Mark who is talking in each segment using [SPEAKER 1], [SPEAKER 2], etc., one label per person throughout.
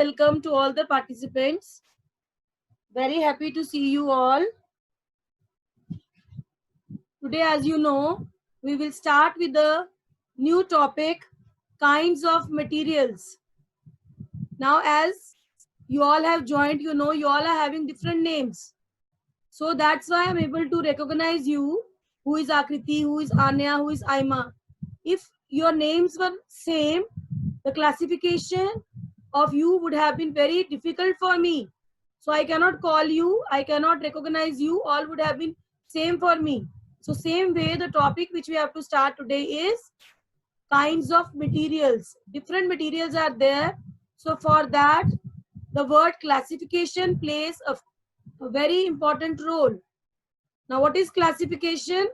[SPEAKER 1] Welcome to all the participants. Very happy to see you all. Today, as you know, we will start with the new topic, kinds of materials. Now, as you all have joined, you know you all are having different names. So that's why I'm able to recognize you, who is Akriti, who is Anya, who is Aima. If your names were same, the classification of you would have been very difficult for me. So I cannot call you, I cannot recognize you, all would have been same for me. So same way, the topic which we have to start today is kinds of materials. Different materials are there. So for that, the word classification plays a very important role. Now what is classification?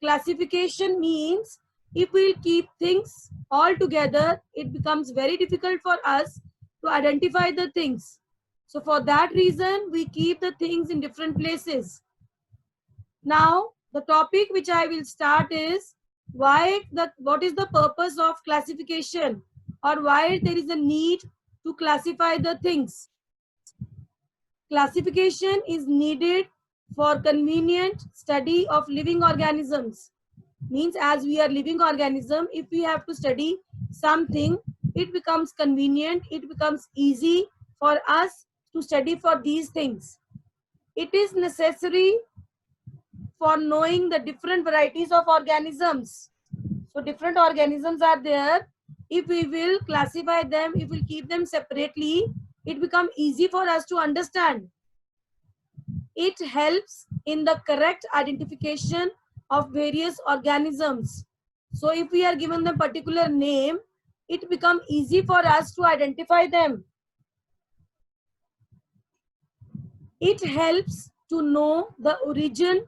[SPEAKER 1] Classification means if we keep things all together, it becomes very difficult for us to identify the things. So for that reason, we keep the things in different places. Now, the topic which I will start is what is the purpose of classification, or why there is a need to classify the things. Classification is needed for convenient study of living organisms. Means as we are living organism, if we have to study something, it becomes convenient, it becomes easy for us to study for these things. It is necessary for knowing the different varieties of organisms. So different organisms are there. If we will classify them, if we keep them separately, it becomes easy for us to understand. It helps in the correct identification of various organisms. So if we are given the particular name, it becomes easy for us to identify them. It helps to know the origin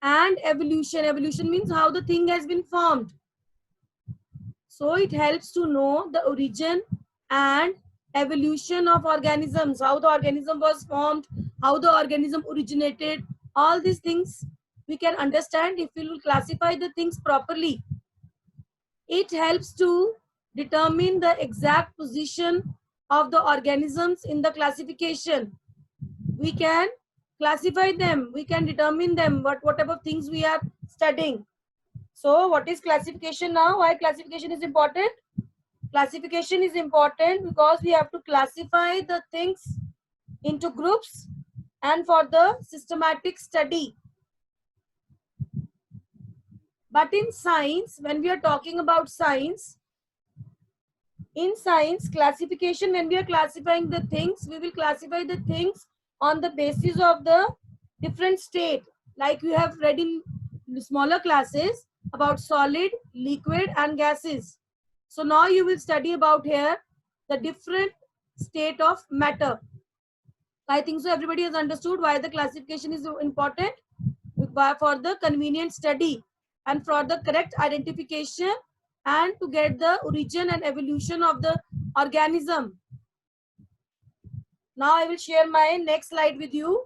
[SPEAKER 1] and evolution. Evolution means how the thing has been formed. So it helps to know the origin and evolution of organisms, how the organism was formed, how the organism originated. All these things we can understand if we will classify the things properly. It helps to determine the exact position of the organisms in the classification. We can classify them, we can determine them, but whatever things we are studying. So what is classification now? Why classification is important? Classification is important because we have to classify the things into groups and for the systematic study. But in science, when we are talking about science, in science classification, when we are classifying the things, we will classify the things on the basis of the different state. Like you have read in smaller classes about solid, liquid and gases. So now you will study about here the different state of matter. I think so everybody has understood why the classification is important, for the convenient study and for the correct identification and to get the origin and evolution of the organism. Now I will share my next slide with you.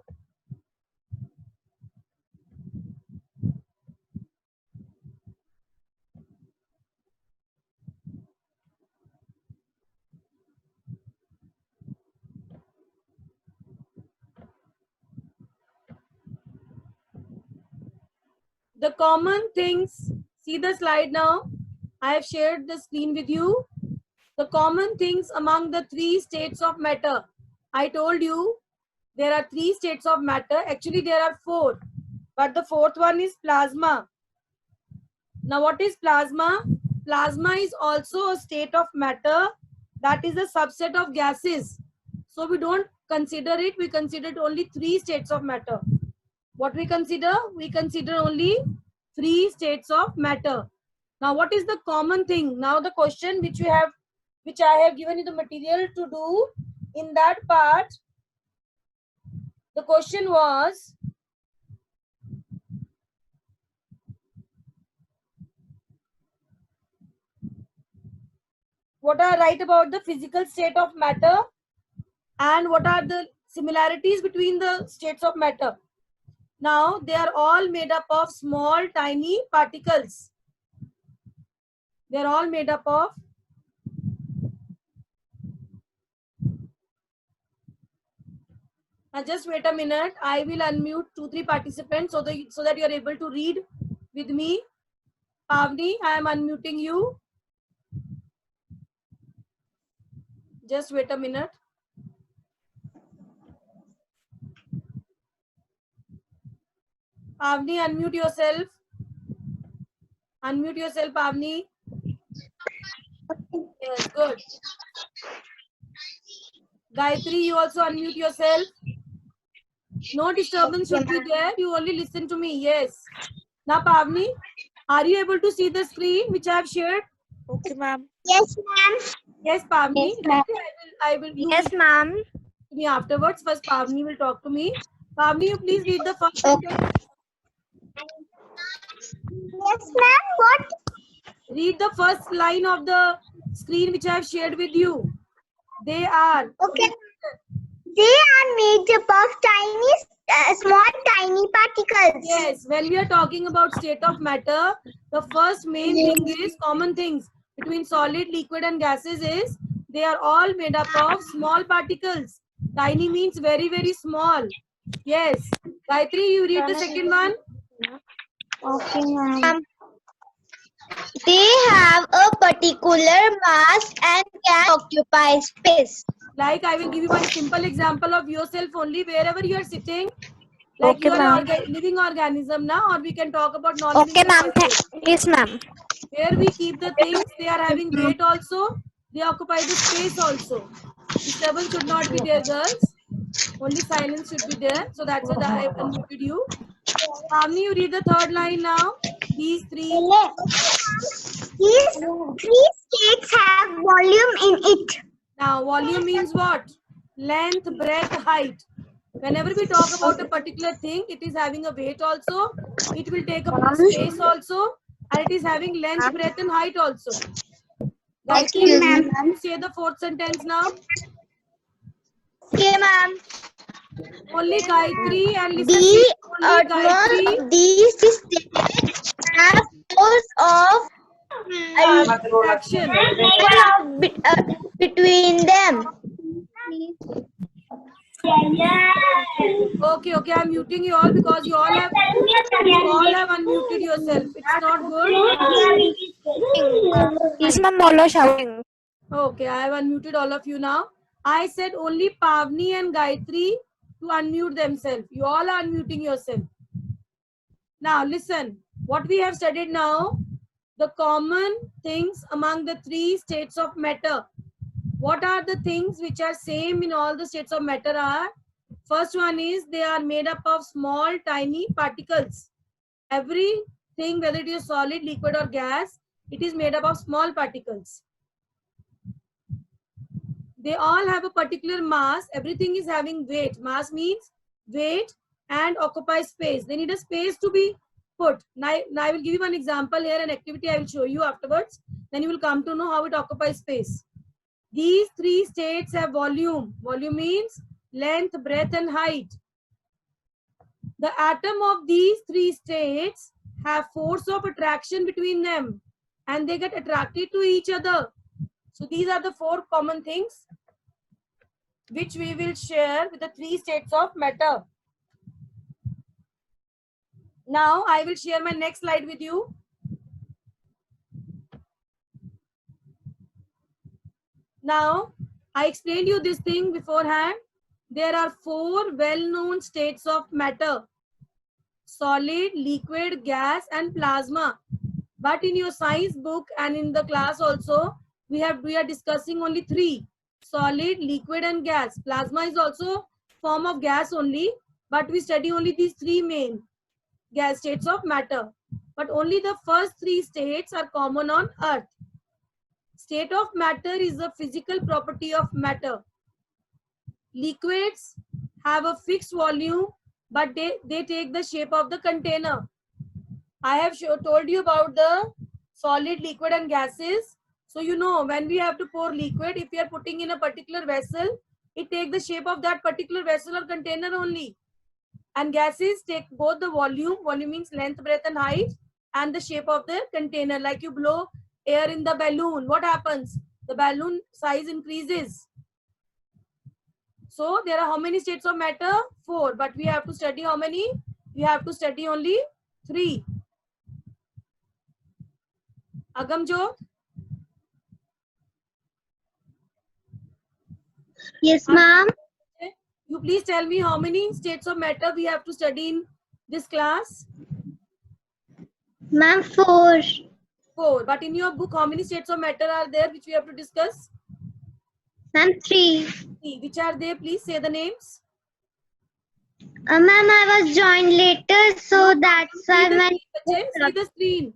[SPEAKER 1] The common things, see the slide now. I have shared the screen with you. The common things among the three states of matter. I told you there are three states of matter. Actually, there are four, but the fourth one is plasma. Now, what is plasma? Plasma is also a state of matter that is a subset of gases. So we don't consider it. We consider only three states of matter. What we consider? We consider only three states of matter. Now, what is the common thing? Now, the question which I have given you the material to do in that part. The question was, what are right about the physical state of matter and what are the similarities between the states of matter? Now, they are all made up of small, tiny particles. They are all made up of Now just wait a minute. I will unmute 2-3 participants so that you are able to read with me. Pavni, I am unmuting you. Just wait a minute. Pavni, unmute yourself. Unmute yourself, Pavni. Yes, good. Gayatri, you also unmute yourself. No disturbance should be there. You only listen to me. Yes. Now, Pavni, are you able to see the screen which I have shared?
[SPEAKER 2] Okay, ma'am.
[SPEAKER 3] Yes, ma'am.
[SPEAKER 1] Yes, Pavni.
[SPEAKER 3] Yes, ma'am.
[SPEAKER 1] I will.
[SPEAKER 3] Yes, ma'am.
[SPEAKER 1] Me afterwards. First, Pavni will talk to me. Pavni, you please read the first sentence.
[SPEAKER 3] Yes, ma'am. What?
[SPEAKER 1] Read the first line of the screen which I have shared with you. They are.
[SPEAKER 3] Okay. They are made up of small tiny particles.
[SPEAKER 1] Yes, when we are talking about state of matter, the first main thing is common things between solid, liquid and gases is they are all made up of small particles. Tiny means very, very small. Yes. Gayatri, you read the second one.
[SPEAKER 3] Okay, ma'am. They have a particular mass and can occupy space.
[SPEAKER 1] Like I will give you one simple example of yourself only. Wherever you are sitting, like
[SPEAKER 3] Okay,
[SPEAKER 1] you are
[SPEAKER 3] ma'am.
[SPEAKER 1] living organism now, or we can talk about non-living
[SPEAKER 3] Okay,
[SPEAKER 1] thing
[SPEAKER 3] ma'am.
[SPEAKER 1] also.
[SPEAKER 3] Yes, ma'am.
[SPEAKER 1] Where we keep the things, they are having weight also. They occupy the space also. Disturbance should not be there, girls. Only silence should be there. So that's why I unmuted you. Pavni, you read the third line now. These three.
[SPEAKER 3] These three states have volume in it.
[SPEAKER 1] Now, volume means what? Length, breadth, height. Whenever we talk about a particular thing, it is having a weight also. It will take up space also. And it is having length, breadth and height also. Gayatri,
[SPEAKER 3] Okay, ma'am.
[SPEAKER 1] say the fourth sentence now.
[SPEAKER 3] Okay, ma'am.
[SPEAKER 1] Only Gayatri and listen
[SPEAKER 3] The
[SPEAKER 1] to only
[SPEAKER 3] utmost
[SPEAKER 1] Gayatri.
[SPEAKER 3] of these states have force of
[SPEAKER 1] Attraction.
[SPEAKER 3] between them.
[SPEAKER 1] Okay, I'm muting you all because you all have unmuted yourself. It's not good.
[SPEAKER 3] Yes, ma'am. Molo shouting.
[SPEAKER 1] Okay, I have unmuted all of you now. I said only Pavni and Gayatri to unmute themselves. You all are unmuting yourself. Now listen, what we have studied now, the common things among the three states of matter. What are the things which are same in all the states of matter are? First one is they are made up of small tiny particles. Everything, whether it is solid, liquid or gas, it is made up of small particles. They all have a particular mass. Everything is having weight. Mass means weight and occupy space. They need a space to be put. Now I will give you one example here, an activity I will show you afterwards. Then you will come to know how it occupies space. These three states have volume. Volume means length, breadth and height. The atom of these three states have force of attraction between them and they get attracted to each other. So these are the four common things which we will share with the three states of matter. Now I will share my next slide with you. Now I explained you this thing beforehand. There are four well-known states of matter: solid, liquid, gas and plasma. But in your science book and in the class also, we are discussing only three: solid, liquid and gas. Plasma is also form of gas only, but we study only these three main gas states of matter. But only the first three states are common on Earth. State of matter is a physical property of matter. Liquids have a fixed volume, but they take the shape of the container. I have told you about the solid, liquid and gases. So you know when we have to pour liquid, if we are putting in a particular vessel, it takes the shape of that particular vessel or container only. And gases take both the volume means length, breadth and height, and the shape of the container. Like you blow air in the balloon, what happens? The balloon size increases. So there are how many states of matter? 4. But we have to study how many? We have to study only 3. Agamjot?
[SPEAKER 3] Yes, ma'am.
[SPEAKER 1] You please tell me how many states of matter we have to study in this class?
[SPEAKER 3] Ma'am, 4.
[SPEAKER 1] 4. But in your book, how many states of matter are there which we have to discuss?
[SPEAKER 3] Ma'am, 3.
[SPEAKER 1] 3. Which are they? Please say the names.
[SPEAKER 3] Ma'am, I was joined later, so that's why
[SPEAKER 1] See the screen.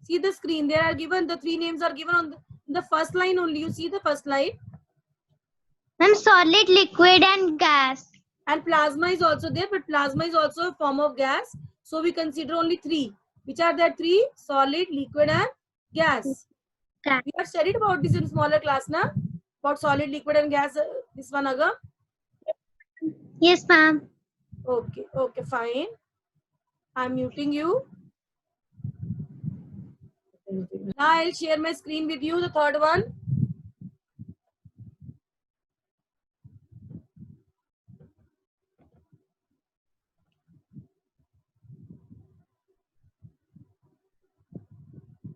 [SPEAKER 1] See the screen. There are given, the 3 names are given on the first line only. You see the first line.
[SPEAKER 3] Ma'am, solid, liquid, and gas.
[SPEAKER 1] And plasma is also there, but plasma is also a form of gas. So we consider only 3. Which are the 3? Solid, liquid, and gas.
[SPEAKER 3] Gas.
[SPEAKER 1] We have studied about this in smaller class now. About solid, liquid, and gas. This one again.
[SPEAKER 3] Yes, ma'am.
[SPEAKER 1] Okay, okay, fine. I'm muting you. Now I'll share my screen with you, the third one.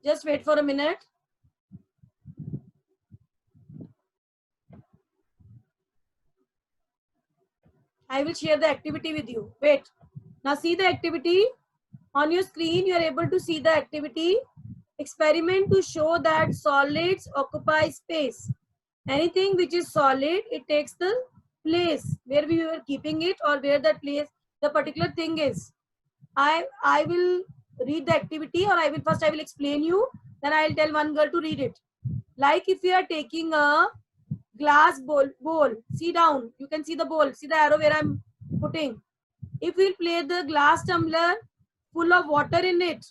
[SPEAKER 1] Just wait for a minute. I will share the activity with you. Wait. Now see the activity. On your screen, you are able to see the activity. Experiment to show that solids occupy space. Anything which is solid, it takes the place where we were keeping it or where that place, the particular thing is. I will read the activity, or I will explain you. Then I will tell one girl to read it. Like if you are taking a glass bowl, see down, you can see the bowl, see the arrow where I'm putting. If we'll place the glass tumbler full of water in it,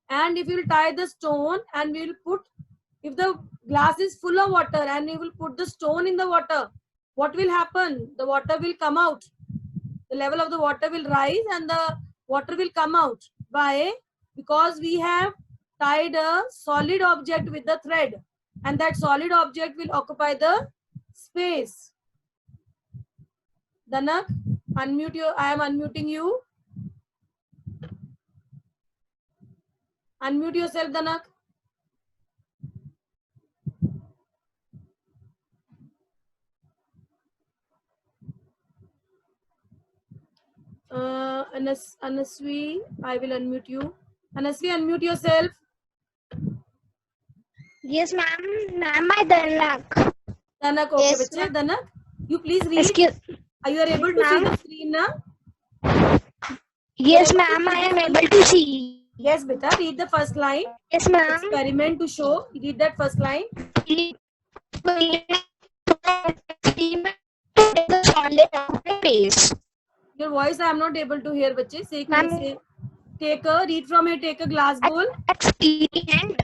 [SPEAKER 1] and if you'll tie the stone and we'll put, if the glass is full of water and we will put the stone in the water, what will happen? The water will come out. The level of the water will rise and the water will come out. Why? Because we have tied a solid object with the thread, and that solid object will occupy the space. Danak, unmute you. I am unmuting you. Unmute yourself, Danak. Anaswi, I will unmute you. Anaswi, unmute yourself.
[SPEAKER 3] Yes, ma'am. Ma'am, I Danak.
[SPEAKER 1] Danak, okay,
[SPEAKER 3] Yes,
[SPEAKER 1] bache. Danak, you please read. Are you able to see the screen now?
[SPEAKER 3] Yes, ma'am, I am able to see.
[SPEAKER 1] Yes, beta, read the first line.
[SPEAKER 3] Yes, ma'am.
[SPEAKER 1] Experiment to show. Read that first line. Your voice I am not able to hear, bache. Say, read from here, take a glass bowl.
[SPEAKER 3] Experiment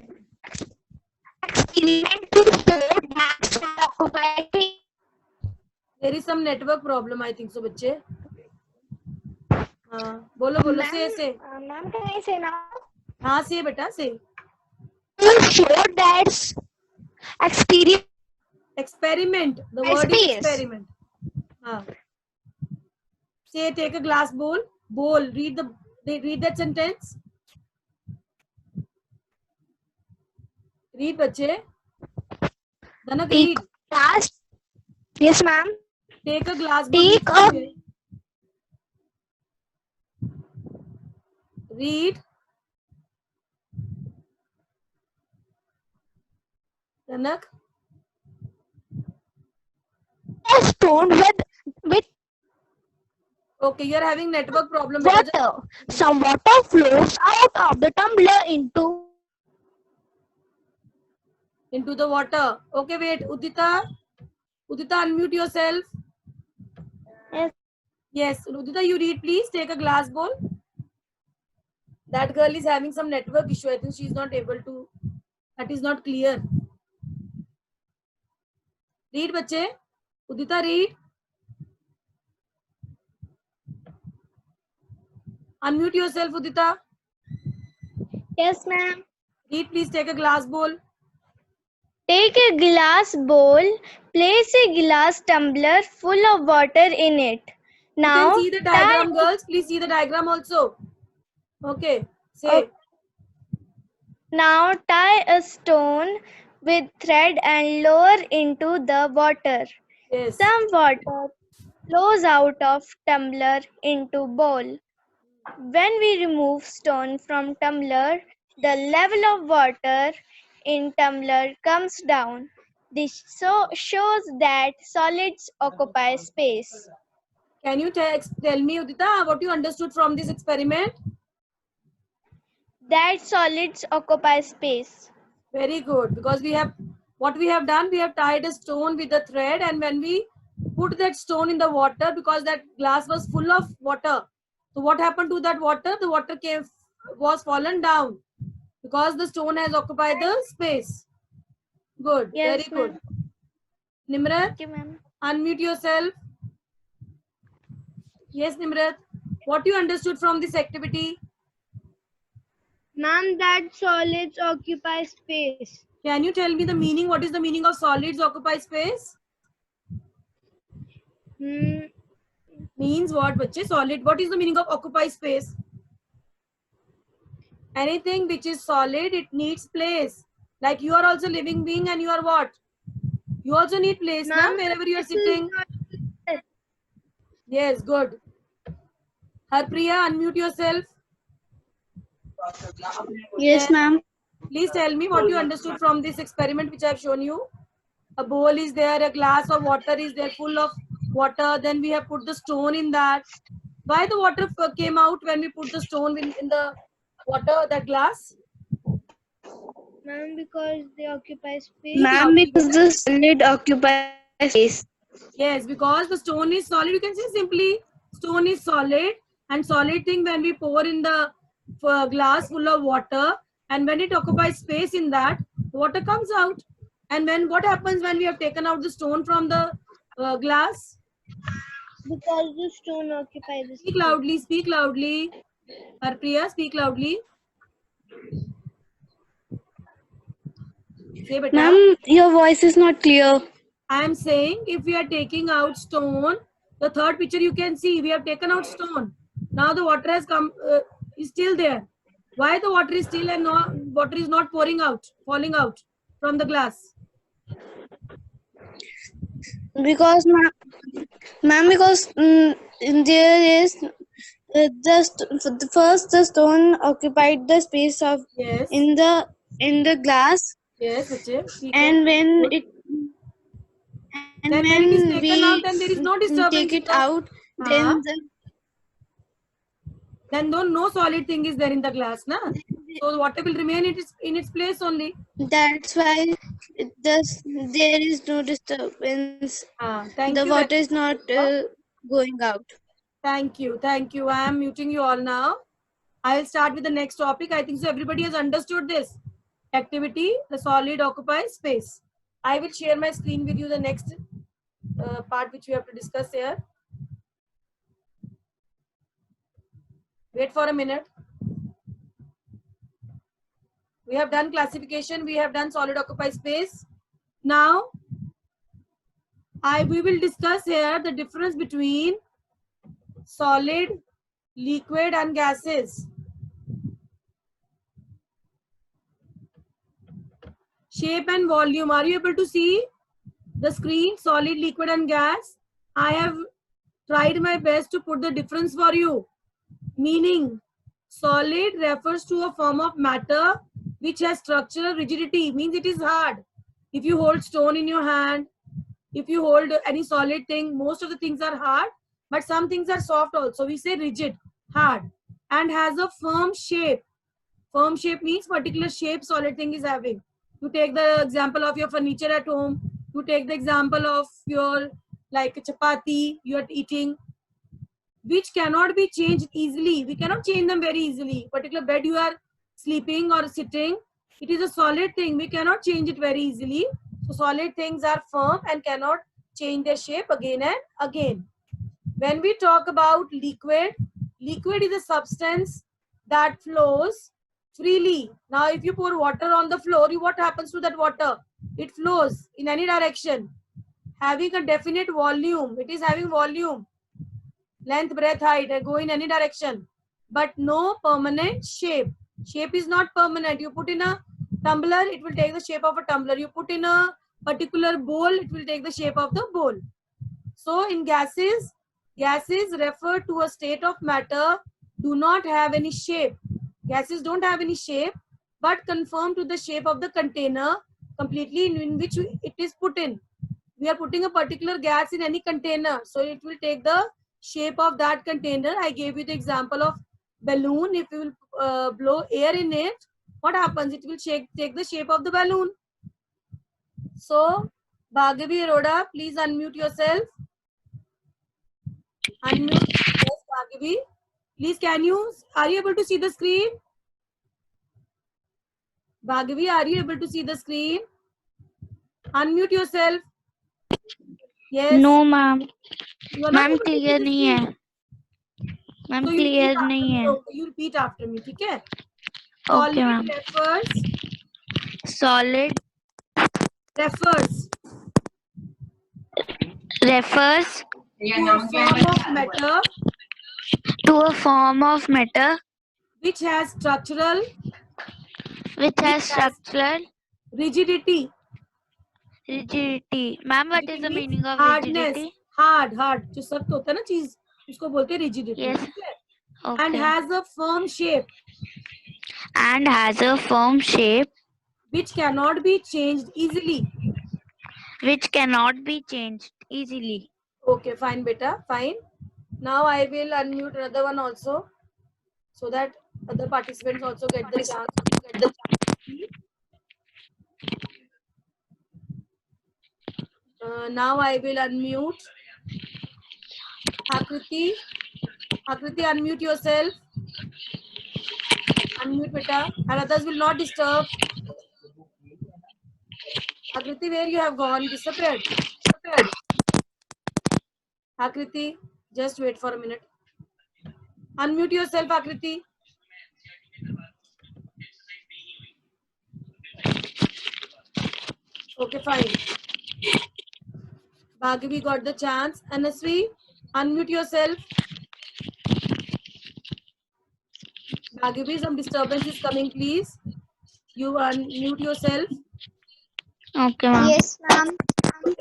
[SPEAKER 3] to show that
[SPEAKER 1] There is some network problem, I think so, bache. Bolo, say.
[SPEAKER 3] Ma'am, can I say now?
[SPEAKER 1] हाँ, say beta, say.
[SPEAKER 3] To show that
[SPEAKER 1] Experiment. The word is experiment. Say, take a glass bowl. Bowl. Read that sentence. Read, bache. Danak, read.
[SPEAKER 3] Glass. Yes, ma'am.
[SPEAKER 1] Take a glass bowl. Read. Danak.
[SPEAKER 3] A stone with
[SPEAKER 1] Okay, you are having network problem.
[SPEAKER 3] water. Some water flows out of the tumbler
[SPEAKER 1] into the water. Okay, wait. Udita, unmute yourself.
[SPEAKER 3] Yes.
[SPEAKER 1] Yes, Udita, you read, please. Take a glass bowl. That girl is having some network issue. I think she is not able to. That is not clear. Read, bache. Udita, read. Unmute yourself, Udita.
[SPEAKER 3] Yes, ma'am.
[SPEAKER 1] Read, please. Take a glass bowl.
[SPEAKER 3] Take a glass bowl, place a glass tumbler full of water in it.
[SPEAKER 1] You
[SPEAKER 3] Now,
[SPEAKER 1] can see the diagram, girls. Please see the diagram also. Okay. Say.
[SPEAKER 3] Now tie a stone with thread and lower into the water.
[SPEAKER 1] Yes.
[SPEAKER 3] Some water flows out of tumbler into bowl. When we remove stone from tumbler, the level of water in tumbler comes down. This shows that solids occupy space.
[SPEAKER 1] Can you tell me, Udita, what you understood from this experiment?
[SPEAKER 3] That solids occupy space.
[SPEAKER 1] Very good. Because what we have done, we have tied a stone with a thread, and when we put that stone in the water, because that glass was full of water, so what happened to that water? The water was fallen down because the stone has occupied the space. Good.
[SPEAKER 3] Yes,
[SPEAKER 1] very good. Nimrat,
[SPEAKER 3] thank you, ma'am.
[SPEAKER 1] Unmute yourself. Yes, Nimrat. What you understood from this activity?
[SPEAKER 3] Ma'am, that solids occupy space.
[SPEAKER 1] Can you tell me the meaning? What is the meaning of solids occupy space? Means what, bache? Solid. What is the meaning of occupy space? Anything which is solid, it needs place. Like you are also living being, and you are what? You also need place, na? Wherever you are sitting. Yes, good. Harpriya, unmute yourself.
[SPEAKER 3] Yes, ma'am.
[SPEAKER 1] Please tell me what you understood from this experiment which I have shown you. A bowl is there, a glass of water is there, full of water. Then we have put the stone in that. Why the water came out when we put the stone in the water, that glass?
[SPEAKER 3] Ma'am, because they occupy space.
[SPEAKER 2] Ma'am, because the solid occupies space.
[SPEAKER 1] Yes, because the stone is solid. You can see simply stone is solid, and solid thing when we pour in the glass full of water, and when it occupies space in that, water comes out. And then what happens when we have taken out the stone from the glass?
[SPEAKER 3] Because the stone occupies the
[SPEAKER 1] Speak loudly, speak loudly. Harpriya, speak loudly. Say, beta.
[SPEAKER 2] Ma'am, your voice is not clear.
[SPEAKER 1] I am saying if we are taking out stone, the third picture you can see, we have taken out stone. Now the water has come, is still there. Why the water is still and water is not pouring out, falling out from the glass?
[SPEAKER 2] Because, ma'am, because there is just first the stone occupied the space of
[SPEAKER 1] Yes.
[SPEAKER 2] in the glass.
[SPEAKER 1] Yes, Bache.
[SPEAKER 2] And when it and
[SPEAKER 1] then when it is taken out, then there is no disturbance.
[SPEAKER 2] take it out,
[SPEAKER 1] then no solid thing is there in the glass, na? So water will remain in its place only.
[SPEAKER 2] That's why there is no disturbance.
[SPEAKER 1] Thank
[SPEAKER 2] the
[SPEAKER 1] you.
[SPEAKER 2] water is not going out.
[SPEAKER 1] Thank you. Thank you. I am muting you all now. I will start with the next topic. I think so everybody has understood this activity. The solid occupies space. I will share my screen with you, the next part which we have to discuss here. Wait for a minute. We have done classification. We have done solid occupies space. Now, we will discuss here the difference between solid, liquid and gases. Shape and volume. Are you able to see the screen? Solid, liquid and gas. I have tried my best to put the difference for you. Meaning, solid refers to a form of matter which has structural rigidity. Means it is hard. If you hold stone in your hand, if you hold any solid thing, most of the things are hard, but some things are soft also. We say rigid, hard, and has a firm shape. Firm shape means particular shape solid thing is having. You take the example of your furniture at home. You take the example of your like chapati you are eating, which cannot be changed easily. We cannot change them very easily. Particular bed you are sleeping or sitting, it is a solid thing. We cannot change it very easily. So solid things are firm and cannot change their shape again and again. When we talk about liquid, liquid is a substance that flows freely. Now, if you pour water on the floor, what happens to that water? It flows in any direction, having a definite volume. It is having volume, length, breadth, height, go in any direction, but no permanent shape. Shape is not permanent. You put in a tumbler, it will take the shape of a tumbler. You put in a particular bowl, it will take the shape of the bowl. So in gases refer to a state of matter do not have any shape. Gases don't have any shape, but conform to the shape of the container completely in which it is put in. We are putting a particular gas in any container, so it will take the shape of that container. I gave you the example of balloon. If you will blow air in it, what happens? It will take the shape of the balloon. So, Bhargavi Arora, please unmute yourself. Unmute. Yes, Bhargavi. Please, are you able to see the screen? Bhargavi, are you able to see the screen? Unmute yourself. Yes.
[SPEAKER 3] No, ma'am.
[SPEAKER 1] You are not
[SPEAKER 3] ma'am
[SPEAKER 1] able to see
[SPEAKER 3] clear
[SPEAKER 1] the
[SPEAKER 3] नहीं
[SPEAKER 1] screen.
[SPEAKER 3] है ma'am
[SPEAKER 1] So you
[SPEAKER 3] clear
[SPEAKER 1] repeat after
[SPEAKER 3] नहीं
[SPEAKER 1] me.
[SPEAKER 3] है
[SPEAKER 1] Okay, you repeat after me. ठीक है?
[SPEAKER 3] Okay
[SPEAKER 1] Solid
[SPEAKER 3] ma'am solid
[SPEAKER 1] refers
[SPEAKER 3] refers
[SPEAKER 1] to a form of matter
[SPEAKER 3] to a form of matter
[SPEAKER 1] which has structural
[SPEAKER 3] which has structural
[SPEAKER 1] rigidity.
[SPEAKER 3] rigidity. Ma'am, what is the
[SPEAKER 1] Rigidity
[SPEAKER 3] meaning of
[SPEAKER 1] hardness.
[SPEAKER 3] rigidity?
[SPEAKER 1] Hard जो सख्त होता है ना चीज, उसको बोलते हैं rigidity.
[SPEAKER 3] Yes.
[SPEAKER 1] ठीक है?
[SPEAKER 3] Okay.
[SPEAKER 1] And has a firm shape
[SPEAKER 3] And has a firm shape
[SPEAKER 1] which cannot be changed easily.
[SPEAKER 3] which cannot be changed easily.
[SPEAKER 1] Okay, fine, beta, fine. Now I will unmute another one also, so that other participants also get the chance. Now I will unmute Akriti. Akriti, unmute yourself. Unmute, beta, and others will not disturb. Akriti, where you have gone? Disappeared. Akriti, just wait for a minute. Unmute yourself, Akriti. Okay, fine. Bhargavi got the chance. Anasvi, unmute yourself. Bhargavi, some disturbance is coming, please. You unmute yourself.
[SPEAKER 3] Okay, ma'am.
[SPEAKER 2] Yes, ma'am.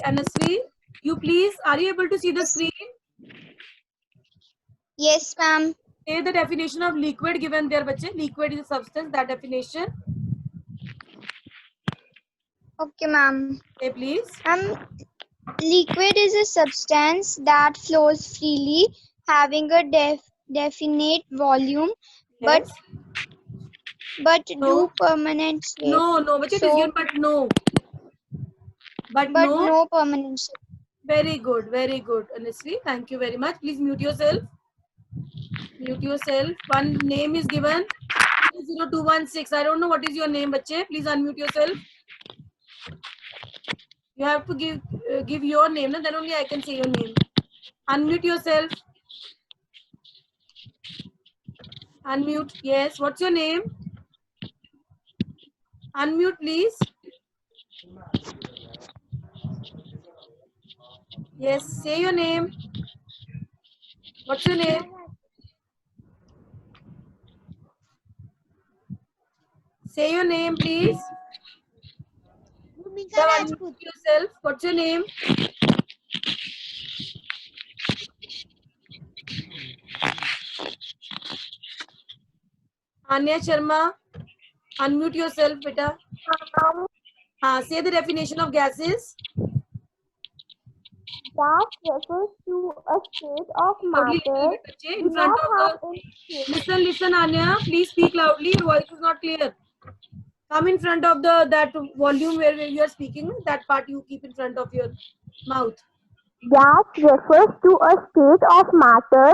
[SPEAKER 1] Anasvi, you please, are you able to see the screen?
[SPEAKER 2] Yes, ma'am.
[SPEAKER 1] Say the definition of liquid given there, bache. Liquid is a substance, that definition.
[SPEAKER 2] Okay, ma'am.
[SPEAKER 1] Say please.
[SPEAKER 2] Liquid is a substance that flows freely, having a definite volume,
[SPEAKER 1] Yes.
[SPEAKER 2] but
[SPEAKER 1] No.
[SPEAKER 2] do permanent shape.
[SPEAKER 1] No, bache, it is given, but no. But
[SPEAKER 2] But
[SPEAKER 1] no.
[SPEAKER 2] no permanent shape.
[SPEAKER 1] Very good, Anasvi. Thank you very much. Please mute yourself. Mute yourself. One name is given. 0216. I don't know what is your name, bache. Please unmute yourself. You have to give your name, then only I can say your name. Unmute yourself. Unmute. Yes. What's your name? Unmute, please. Yes. Say your name. What's your name? Say your name, please. Unmute yourself. What's your name? Anya Sharma. Unmute yourself, beta. Say the definition of gases.
[SPEAKER 2] Gas refers to a state of
[SPEAKER 1] Loudly,
[SPEAKER 2] matter.
[SPEAKER 1] in front of the. Listen, Anya. Please speak loudly. Your voice is not clear. Come in front of that volume where you are speaking. That part you keep in front of your mouth.
[SPEAKER 2] Gas refers to a state of matter,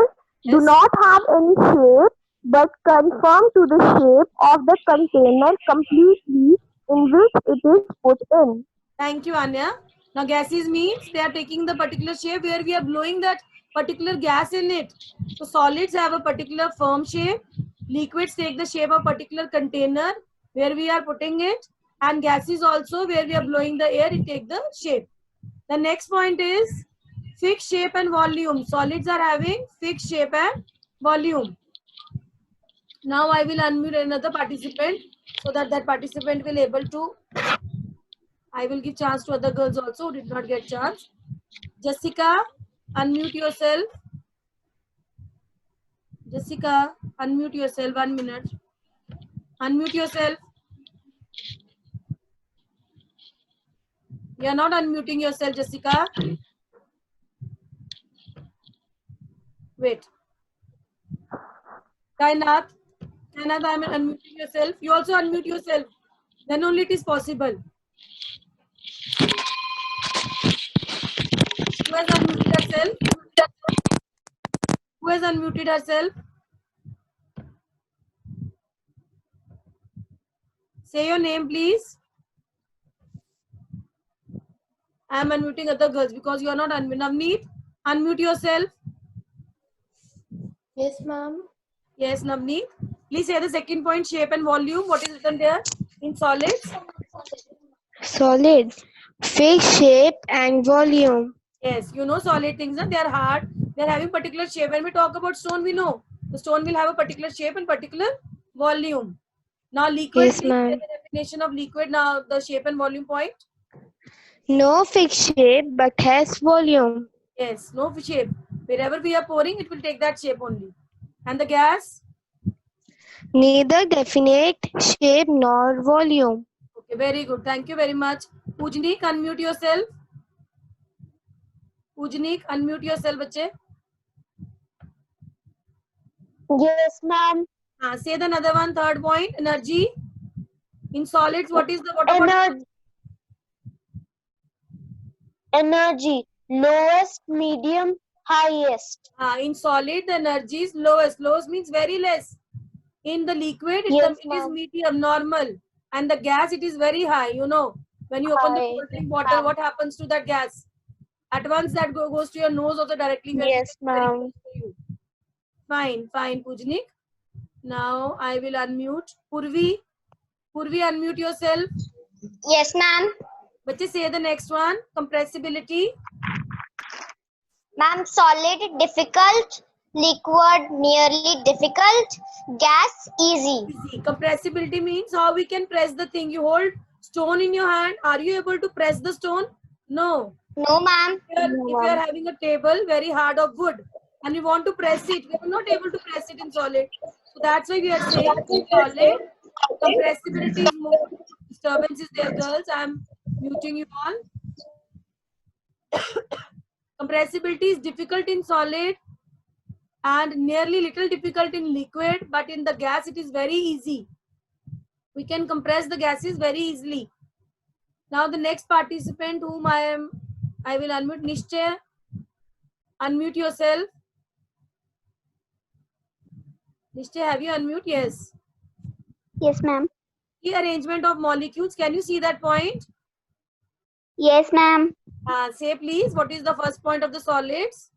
[SPEAKER 2] do
[SPEAKER 1] Yes.
[SPEAKER 2] not have any shape, but conform to the shape of the container completely in which it is put in.
[SPEAKER 1] Thank you, Anya. Now, gases means they are taking the particular shape where we are blowing that particular gas in it. So, solids have a particular firm shape. Liquids take the shape of particular container where we are putting it. And gases also, where we are blowing the air, it take the shape. The next point is fixed shape and volume. Solids are having fixed shape and volume. Now I will unmute another participant so that that participant will able to. I will give chance to other girls also who did not get chance. Jessica, unmute yourself. Jessica, unmute yourself. 1 minute. Unmute yourself. You are not unmuting yourself, Jessica. Wait. Kainath, I am unmuting yourself. You also unmute yourself. Then only it is possible. Who has unmuted herself? Who has unmuted herself? Say your name, please. I am unmuting other girls because you are not unmuted. Navneet, unmute yourself.
[SPEAKER 4] Yes, ma'am.
[SPEAKER 1] Yes, Navneet. Please say the second point, shape and volume. What is written there in solids?
[SPEAKER 2] Solid, fixed shape and volume.
[SPEAKER 1] Yes, you know solid things, they are hard. They are having particular shape. When we talk about stone, we know the stone will have a particular shape and particular volume. Now liquid,
[SPEAKER 2] Yes,
[SPEAKER 1] please say
[SPEAKER 2] ma'am.
[SPEAKER 1] the definition of liquid. Now the shape and volume point.
[SPEAKER 2] No fixed shape but has volume.
[SPEAKER 1] Yes, no shape. Wherever we are pouring, it will take that shape only. And the gas?
[SPEAKER 2] Neither definite shape nor volume.
[SPEAKER 1] Okay, very good. Thank you very much. Pujnik, unmute yourself. Pujnik, unmute yourself, bache.
[SPEAKER 2] Yes, ma'am.
[SPEAKER 1] Say the another one, third point, energy. In solids, what is the what about
[SPEAKER 2] Energy, lowest, medium, highest.
[SPEAKER 1] in solid, the energy is lowest. Lowest means very less. In the liquid,
[SPEAKER 2] Yes,
[SPEAKER 1] it is
[SPEAKER 2] ma'am.
[SPEAKER 1] medium, normal. And the gas, it is very high. You know, when you open the
[SPEAKER 2] High.
[SPEAKER 1] cold drink bottle, what happens to that gas? At once that goes to your nose also directly when it
[SPEAKER 2] Yes,
[SPEAKER 1] is very
[SPEAKER 2] ma'am.
[SPEAKER 1] close to you. Fine, fine, Pujnik. Now I will unmute. Purvi, unmute yourself.
[SPEAKER 3] Yes, ma'am.
[SPEAKER 1] Bache, say the next one. Compressibility.
[SPEAKER 3] Ma'am, solid difficult, liquid nearly difficult, gas easy.
[SPEAKER 1] Easy. Compressibility means how we can press the thing. You hold stone in your hand. Are you able to press the stone? No.
[SPEAKER 3] No, ma'am.
[SPEAKER 1] If you are having a table very hard of wood and you want to press it, we are not able to press it in solid. So that's why we are saying in solid, compressibility is more. Disturbance is there, girls. I'm muting you all. Compressibility is difficult in solid and nearly little difficult in liquid, but in the gas it is very easy. We can compress the gases very easily. Now the next participant whom I will unmute. Nishchay, unmute yourself. Nishchay, have you unmute? Yes.
[SPEAKER 3] Yes, ma'am.
[SPEAKER 1] The arrangement of molecules. Can you see that point?
[SPEAKER 3] Yes, ma'am.
[SPEAKER 1] Say please, what is the first point of the solids?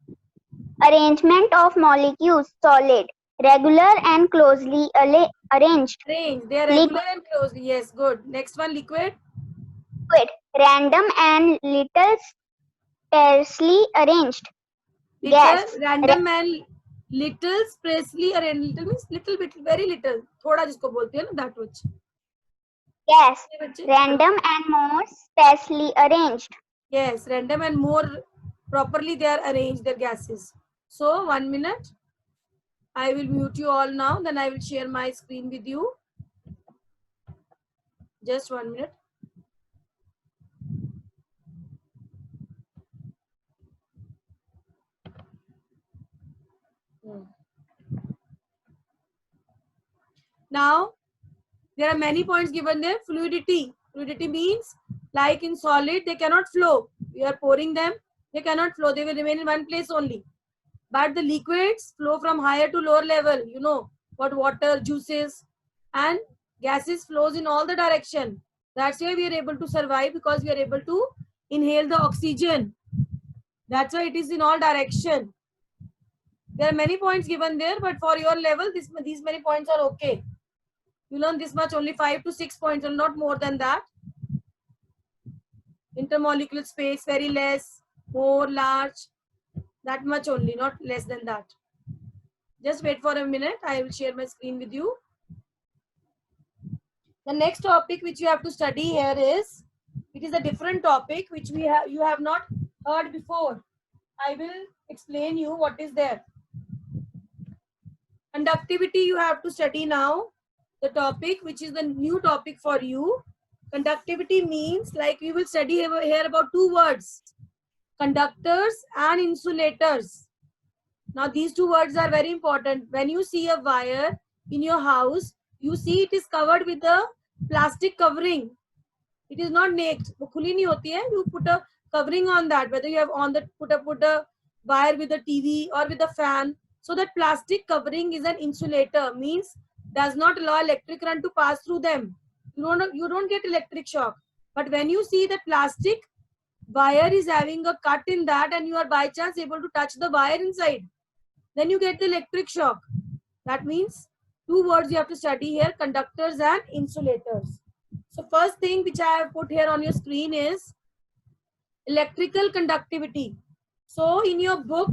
[SPEAKER 3] Arrangement of molecules solid, regular and closely arranged.
[SPEAKER 1] Range. They are regular and closely. Yes, good. Next one, liquid.
[SPEAKER 3] Liquid, random and little sparsely arranged. Gas,
[SPEAKER 1] Random and little sparsely arranged. Little means little bit, very little. थोड़ा जिसको बोलते हैं ना, that much.
[SPEAKER 3] gas, random and more sparsely arranged.
[SPEAKER 1] Yes, random and more properly they are arranged, their gases. So 1 minute. I will mute you all now. Then I will share my screen with you. Just 1 minute. Now, there are many points given there. Fluidity. Fluidity means like in solid, they cannot flow. We are pouring them. They cannot flow. They will remain in one place only. But the liquids flow from higher to lower level. You know what water, juices and gases flows in all the direction. That's why we are able to survive, because we are able to inhale the oxygen. That's why it is in all direction. There are many points given there, but for your level, these many points are okay. You learn this much, only 5 to 6 points, or not more than that. Intermolecular space, very less, more, large, that much only, not less than that. Just wait for a minute. I will share my screen with you. The next topic which you have to study here is, it is a different topic which you have not heard before. I will explain you what is there. Conductivity you have to study now. The topic which is the new topic for you. Conductivity means, like, we will study here about two words, conductors and insulators. Now these two words are very important. When you see a wire in your house, you see it is covered with a plastic covering. It is not naked. वो खुली नहीं होती है. You put a covering on that. Whether you have on the put a wire with a TV or with a fan. So that plastic covering is an insulator. Means does not allow electric current to pass through them. You don't get electric shock. But when you see that plastic wire is having a cut in that, and you are by chance able to touch the wire inside, then you get the electric shock. That means two words you have to study here, conductors and insulators. So first thing which I have put here on your screen is electrical conductivity. So in your book,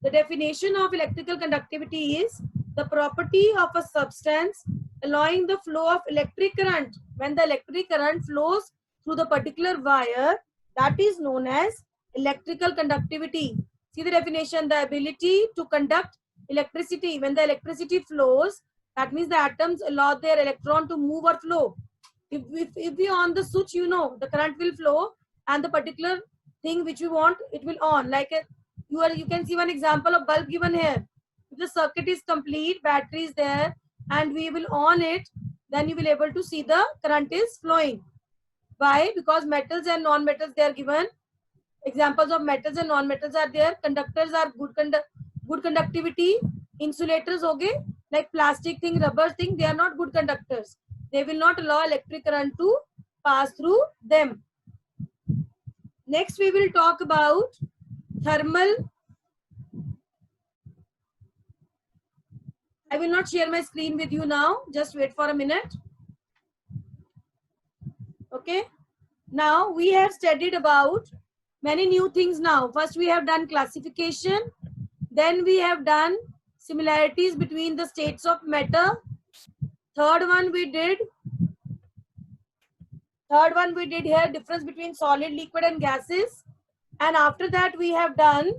[SPEAKER 1] the definition of electrical conductivity is the property of a substance allowing the flow of electric current. When the electric current flows through the particular wire, that is known as electrical conductivity. See the definition, the ability to conduct electricity. When the electricity flows, that means the atoms allow their electron to move or flow. If we on the switch, you know, the current will flow and the particular thing which we want, it will on. Like you can see one example of bulb given here. If the circuit is complete, battery is there, and we will on it, then you will able to see the current is flowing. Why? Because metals and non-metals, they are given. Examples of metals and non-metals are there. Conductors are good conductivity. Insulators, okay, like plastic thing, rubber thing, they are not good conductors. They will not allow electric current to pass through them. Next, we will talk about thermal. I will not share my screen with you now. Just wait for a minute. Okay. Now we have studied about many new things now. First, we have done classification. Then we have done similarities between the states of matter. Third one we did here, difference between solid, liquid and gases. And after that we have done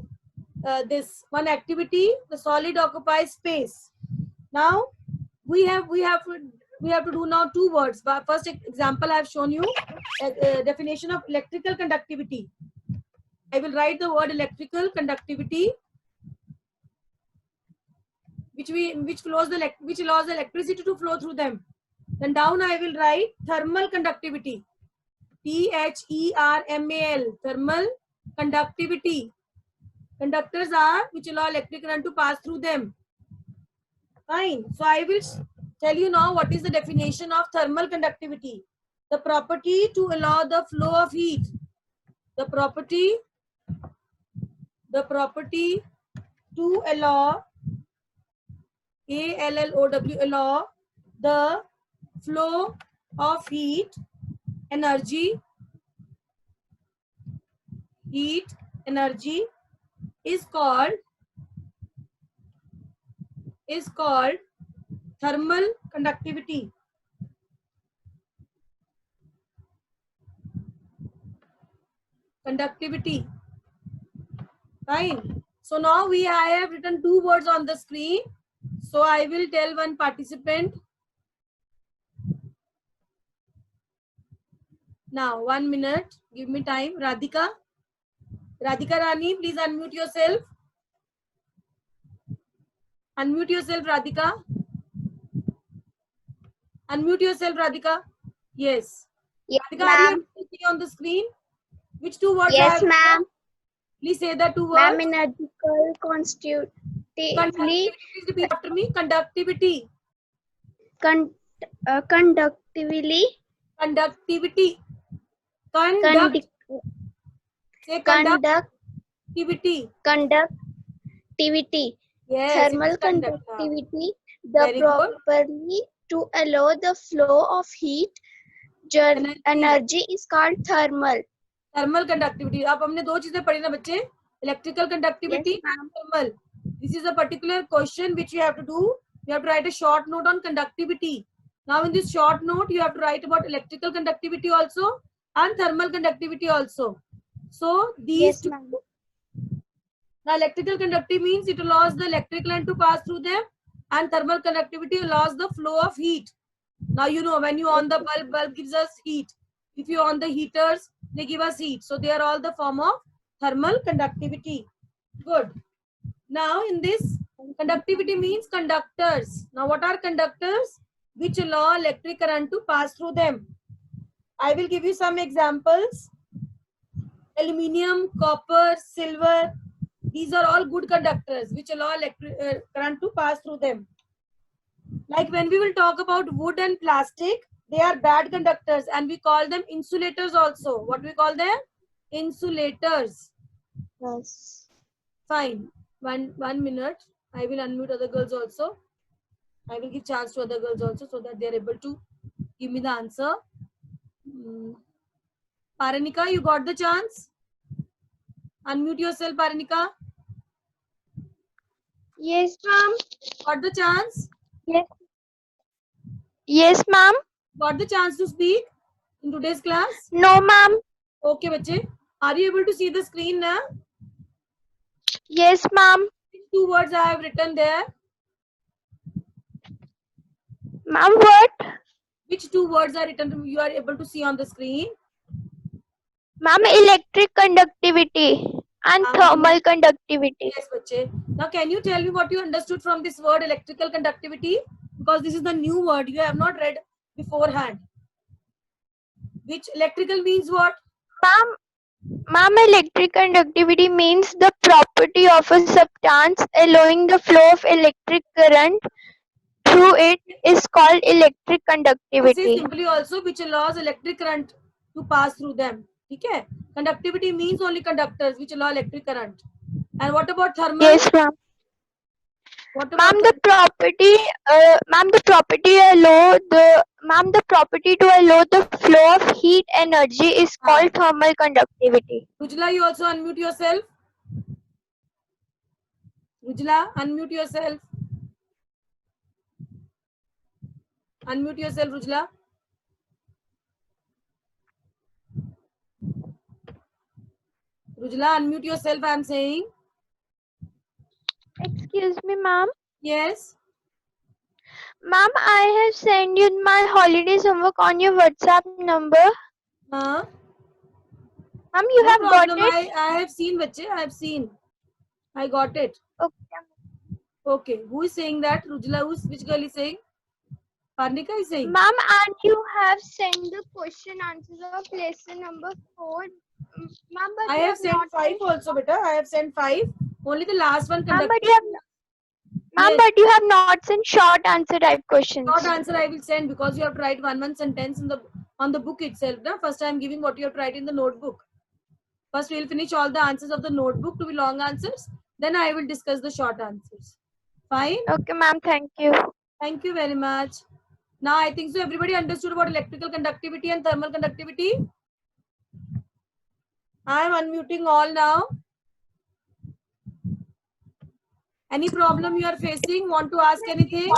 [SPEAKER 1] this one activity, the solid occupies space. Now we have to do now two words. But first example I have shown you, definition of electrical conductivity. I will write the word electrical conductivity, which allows the electricity to flow through them. Then down I will write thermal conductivity, THERMAL, thermal conductivity. Conductors are which allow electric current to pass through them. Fine. So I will tell you now what is the definition of thermal conductivity. The property to allow the flow of heat. The property to allow, ALLOW, allow the flow of heat, energy is called thermal conductivity. Fine. So now I have written two words on the screen. So I will tell one participant. Now 1 minute. Give me time. Radhika Rani, please unmute yourself. Unmute yourself, Radhika. Unmute yourself, Radhika. Yes.
[SPEAKER 3] Yes,
[SPEAKER 1] Radhika, are
[SPEAKER 3] ma'am.
[SPEAKER 1] you seeing on the screen? Which two words?
[SPEAKER 3] Yes, ma'am.
[SPEAKER 1] Please say the two
[SPEAKER 3] Ma'am,
[SPEAKER 1] words.
[SPEAKER 3] energical constitutively.
[SPEAKER 1] Please repeat after me. Conductivity.
[SPEAKER 3] Conductively.
[SPEAKER 1] Conductivity. Say conductivity.
[SPEAKER 3] Conductivity.
[SPEAKER 1] Yes.
[SPEAKER 3] Thermal conductivity. The
[SPEAKER 1] Very good.
[SPEAKER 3] property to allow the flow of heat. Energy is called thermal.
[SPEAKER 1] Thermal conductivity. अब हमने दो चीजें पढ़ी ना बच्चे, electrical conductivity
[SPEAKER 3] Yes,
[SPEAKER 1] and
[SPEAKER 3] ma'am.
[SPEAKER 1] Thermal. This is a particular question which you have to do. You have to write a short note on conductivity. Now in this short note you have to write about electrical conductivity also and thermal conductivity also. So these
[SPEAKER 3] Yes,
[SPEAKER 1] two.
[SPEAKER 3] ma'am.
[SPEAKER 1] Now electrical conductivity means it allows the electric current to pass through them, and thermal conductivity allows the flow of heat. Now you know when you on the bulb gives us heat. If you on the heaters, they give us heat. So they are all the form of thermal conductivity. Good. Now in this, conductivity means conductors. Now what are conductors? Which allow electric current to pass through them. I will give you some examples. Aluminium, copper, silver. These are all good conductors which allow electric current to pass through them. Like when we will talk about wood and plastic, they are bad conductors and we call them insulators also. What we call them? Insulators.
[SPEAKER 3] Yes.
[SPEAKER 1] Fine. One minute. I will unmute other girls also. I will give chance to other girls also so that they are able to give me the answer. Paranika, you got the chance? Unmute yourself, Paranika.
[SPEAKER 3] Yes, ma'am.
[SPEAKER 1] Got the chance?
[SPEAKER 3] Yes. Yes, ma'am.
[SPEAKER 1] Got the chance to speak in today's class?
[SPEAKER 3] No, ma'am.
[SPEAKER 1] Okay, bache. Are you able to see the screen now?
[SPEAKER 3] Yes, ma'am.
[SPEAKER 1] Which two words I have written there?
[SPEAKER 3] Ma'am, what?
[SPEAKER 1] Which two words are written? You are able to see on the screen.
[SPEAKER 3] Ma'am, electric conductivity and thermal conductivity.
[SPEAKER 1] Yes, bache. Now, can you tell me what you understood from this word electrical conductivity? Because this is the new word you have not read beforehand. Which electrical means what?
[SPEAKER 3] Ma'am, electric conductivity means the property of a substance allowing the flow of electric current through it is called electric
[SPEAKER 1] Say
[SPEAKER 3] conductivity.
[SPEAKER 1] simply also which allows electric current to pass through them. Okay? Conductivity means only conductors which allow electric current. And what about thermal?
[SPEAKER 3] Yes, ma'am.
[SPEAKER 1] What about
[SPEAKER 3] Ma'am, the property to allow the flow of heat energy is called thermal conductivity.
[SPEAKER 1] Rujla, you also unmute yourself. Rujla, unmute yourself. Unmute yourself, Rujla. Rujla, unmute yourself, I am saying.
[SPEAKER 3] Excuse me, ma'am.
[SPEAKER 1] Yes.
[SPEAKER 3] Ma'am, I have sent you my holidays homework on your WhatsApp number.
[SPEAKER 1] Huh?
[SPEAKER 3] Ma'am, you
[SPEAKER 1] No
[SPEAKER 3] have
[SPEAKER 1] problem.
[SPEAKER 3] got it?
[SPEAKER 1] I have seen, bache. I have seen. I got it.
[SPEAKER 3] Okay.
[SPEAKER 1] Okay. Who is saying that? Rujla, which girl is saying? Parnika is saying.
[SPEAKER 3] Ma'am, and you have sent the question answers of lesson number 4. Ma'am, but
[SPEAKER 1] I
[SPEAKER 3] you
[SPEAKER 1] have sent
[SPEAKER 3] not
[SPEAKER 1] 5 also, beta. I have sent 5. Only the last one
[SPEAKER 3] Ma'am,
[SPEAKER 1] conducted.
[SPEAKER 3] Ma'am, but you have not sent short answer type questions.
[SPEAKER 1] Short answer I will send because you have to write one sentence in on the book itself. Na? First I am giving what you have to write in the notebook. First we will finish all the answers of the notebook to be long answers. Then I will discuss the short answers. Fine?
[SPEAKER 3] Okay, ma'am. Thank you.
[SPEAKER 1] Thank you very much. Now I think so everybody understood about electrical conductivity and thermal conductivity. I am unmuting all now. Any problem you are facing? Want to ask anything?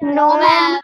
[SPEAKER 3] No, ma'am.